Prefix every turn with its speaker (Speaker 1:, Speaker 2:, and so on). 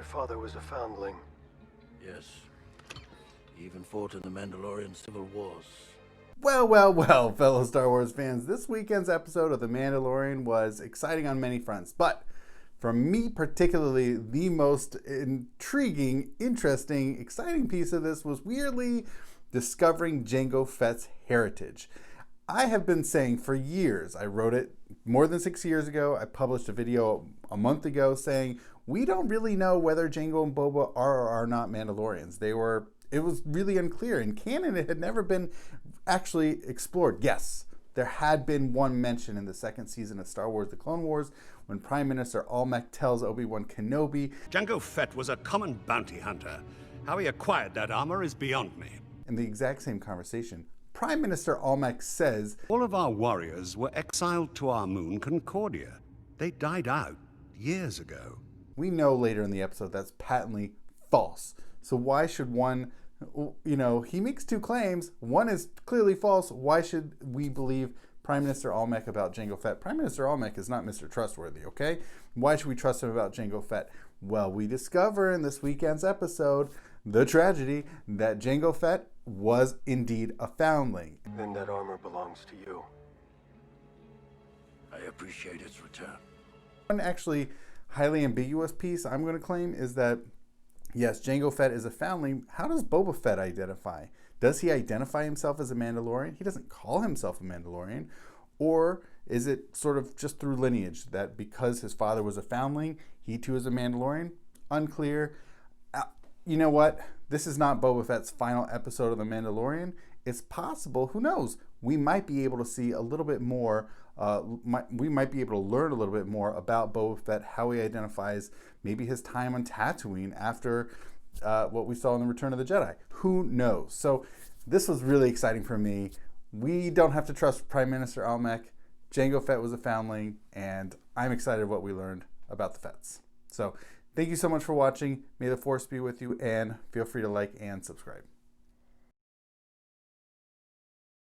Speaker 1: father was a foundling.
Speaker 2: Yes. He even fought in the Mandalorian Civil Wars.
Speaker 3: Well, fellow Star Wars fans, this weekend's episode of The Mandalorian was exciting on many fronts, but for me particularly, the most intriguing, interesting, exciting piece of this was weirdly discovering Jango Fett's heritage. I have been saying for years, I wrote it more than 6 years ago, I published a video a month ago saying we don't really know whether Jango and Boba are or are not Mandalorians. It was really unclear. In canon, it had never been actually explored. Yes, there had been one mention in the second season of Star Wars: The Clone Wars when Prime Minister Almec tells Obi-Wan Kenobi,
Speaker 4: Jango Fett was a common bounty hunter. How he acquired that armor is beyond me.
Speaker 3: In the exact same conversation, Prime Minister Almec says,
Speaker 4: All of our warriors were exiled to our moon, Concordia. They died out years ago.
Speaker 3: We know later in the episode that's patently false. So why should one, he makes two claims. One is clearly false. Why should we believe Prime Minister Almec about Jango Fett? Prime Minister Almec is not Mr. Trustworthy, okay? Why should we trust him about Jango Fett? Well, we discover in this weekend's episode the tragedy that Jango Fett was indeed a foundling.
Speaker 1: Then that armor belongs to you.
Speaker 2: I appreciate its return.
Speaker 3: One actually highly ambiguous piece I'm going to claim is that, yes, Jango Fett is a foundling. How does Boba Fett identify? Does he identify himself as a Mandalorian? He doesn't call himself a Mandalorian. Or is it sort of just through lineage that because his father was a foundling, he too is a Mandalorian? Unclear. You know what? This is not Boba Fett's final episode of The Mandalorian. It's possible, who knows, we might be able to see a little bit more, we might be able to learn a little bit more about Boba Fett, how he identifies maybe his time on Tatooine after what we saw in The Return of the Jedi. Who knows? So this was really exciting for me. We don't have to trust Prime Minister Almec. Jango Fett was a foundling, and I'm excited what we learned about the Fetts. So thank you so much for watching. May the Force be with you, and feel free to like and subscribe.